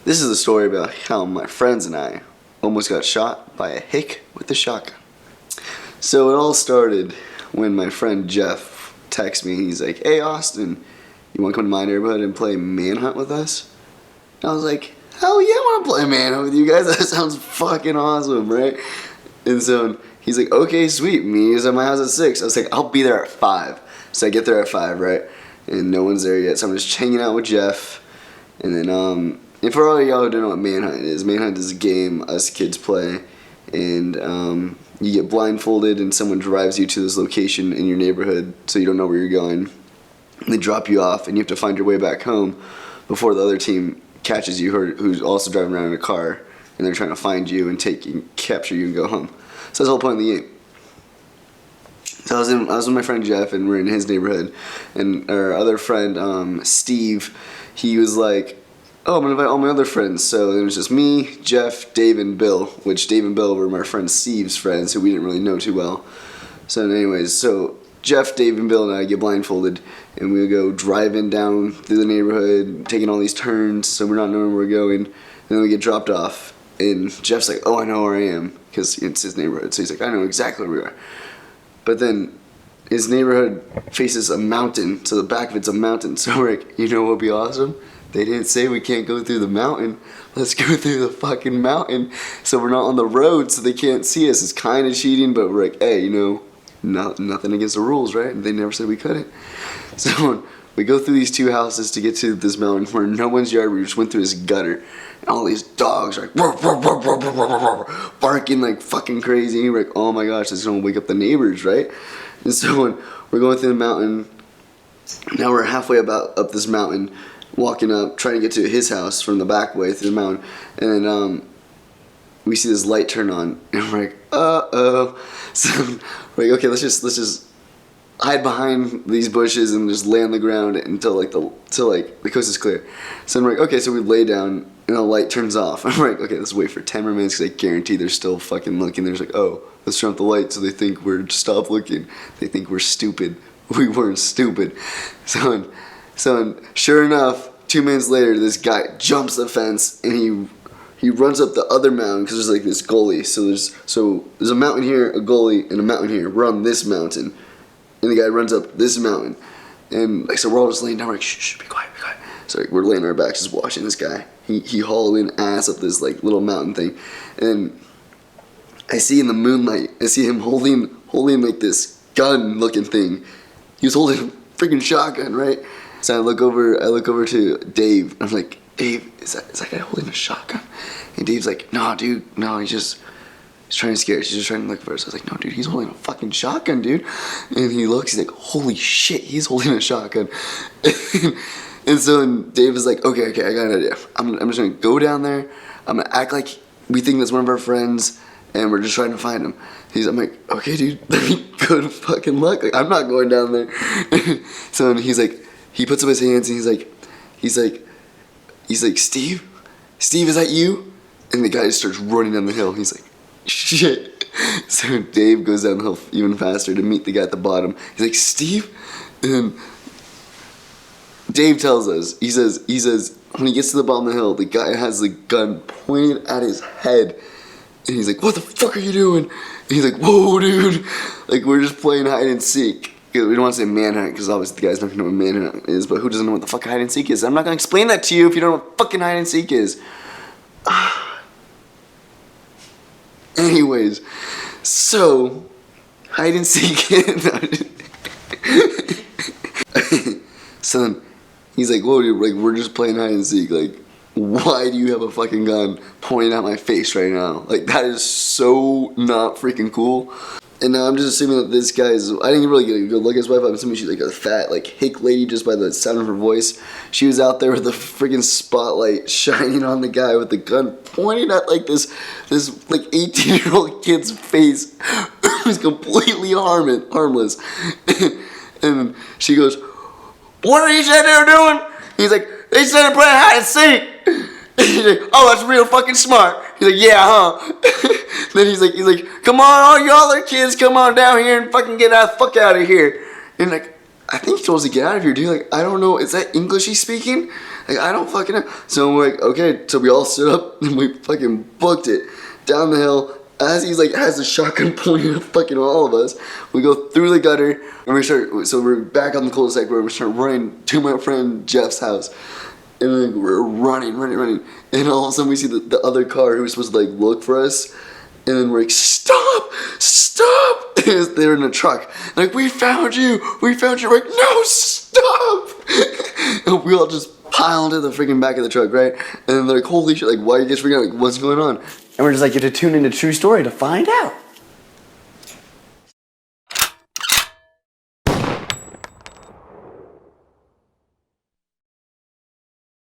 This is a story about how my friends and I almost got shot by a hick with a shotgun. So it all started when my friend Jeff texted me. He's like, "Hey Austin, you want to come to my neighborhood and play manhunt with us?" And I was like, "Hell yeah, I want to play manhunt with you guys. That sounds fucking awesome, right?" And so he's like, "Okay, sweet. Me is at my house at 6. I was like, "I'll be there at 5. So I get there at 5, right? And no one's there yet. So I'm just hanging out with Jeff. And then, and for all of y'all who don't know what manhunt is a game us kids play. And you get blindfolded and someone drives you to this location in your neighborhood so you don't know where you're going. And they drop you off and you have to find your way back home before the other team catches you who's also driving around in a car. And they're trying to find you and capture you and go home. So that's the whole point of the game. So I was with my friend Jeff, and we're in his neighborhood, and our other friend Steve, he was like, "Oh, I'm gonna invite all my other friends." So it was just me, Jeff, Dave, and Bill. Which Dave and Bill were my friend Steve's friends, who we didn't really know too well. So anyways, so Jeff, Dave, and Bill and I get blindfolded, and we go driving down through the neighborhood, taking all these turns, so we're not knowing where we're going. And then we get dropped off, and Jeff's like, "Oh, I know where I am," because it's his neighborhood. So he's like, "I know exactly where we are." But then his neighborhood faces a mountain, so the back of it's a mountain. So we're like, you know what would be awesome? They didn't say we can't go through the mountain. Let's go through the fucking mountain. So we're not on the road, so they can't see us. It's kind of cheating, but we're like, hey, nothing against the rules, right? And they never said we couldn't. So we go through these two houses to get to this mountain where in no one's yard. We just went through this gutter. And all these dogs are like barking like fucking crazy. We're like, oh my gosh, this is gonna wake up the neighbors, right? And so when we're going through the mountain, now we're halfway up this mountain, walking up, trying to get to his house from the back way through the mountain, and then we see this light turn on, and we're like, uh-oh. So we're like, okay, let's just hide behind these bushes and just lay on the ground until the coast is clear. So I'm like, okay, so we lay down and the light turns off. I'm like, okay, let's wait for 10 more minutes because I guarantee they're still fucking looking. They're just like, oh, let's turn off the light so they think we're stop looking. They think we're stupid. We weren't stupid. So sure enough, 2 minutes later, this guy jumps the fence and he runs up the other mountain because there's like this gully. So there's a mountain here, a gully, and a mountain here. We're on this mountain. And the guy runs up this mountain, and so we're all just laying down. We're like, shh, be quiet, be quiet. So we're laying on our backs, just watching this guy. He hauled ass up this like little mountain thing, and I see in the moonlight, I see him holding like this gun-looking thing. He was holding a freaking shotgun, right? So I look over to Dave. I'm like, Dave, is that guy holding a shotgun? And Dave's like, no, dude, no, he's trying to scare us. He's just trying to look for us. I was like, no, dude, he's holding a fucking shotgun, dude. And he looks, he's like, holy shit, he's holding a shotgun. And so Dave is like, okay, I got an idea. I'm just going to go down there. I'm going to act like we think that's one of our friends, and we're just trying to find him. I'm like, okay, dude, let me go to fucking luck. Like, I'm not going down there. So he's like, he puts up his hands, and he's like, Steve, is that you? And the guy just starts running down the hill. He's like, shit. So Dave goes down the hill even faster to meet the guy at the bottom. He's like, Steve? And Dave tells us, he says, when he gets to the bottom of the hill, the guy has the gun pointed at his head. And he's like, what the fuck are you doing? And he's like, whoa, dude. Like, we're just playing hide and seek. We don't want to say manhunt because obviously the guy's not going to know what manhunt is, but who doesn't know what the fuck hide and seek is? I'm not going to explain that to you if you don't know what fucking hide and seek is. Anyways, so hide and seek. So then he's like, whoa, dude, like, we're just playing hide and seek. Like, why do you have a fucking gun pointing at my face right now? Like, that is so not freaking cool. And now I'm just assuming that this guy's, I didn't really get a good look at his wife. I'm assuming she's like a fat, like, hick lady just by the sound of her voice. She was out there with the freaking spotlight shining on the guy with the gun pointing at like this like 18-year-old kid's face who's completely harmless. And she goes, what are you saying they were doing? He's like, they said they're playing hide and seek. He's like, oh, that's real fucking smart. He's like, yeah, huh? Then he's like, come on, all you other kids, come on down here and fucking get the fuck out of here. And like, I think he told us to get out of here, dude. Like, I don't know, is that English he's speaking? Like, I don't fucking know. So we're like, okay, so we all stood up and we fucking booked it down the hill. As he's like, has a shotgun pointed at fucking all of us, we go through the gutter and so we're back on the cul-de-sac where we start running to my friend Jeff's house. And then we're running. And all of a sudden we see the other car who was supposed to like look for us. And then we're like, stop! And they're in a truck. Like, we found you! We're like, no, stop! And we all just pile into the freaking back of the truck, right? And then they're like, holy shit, like, why are you guys freaking out? Like, what's going on? And we're just like, you have to tune into True Story to find out.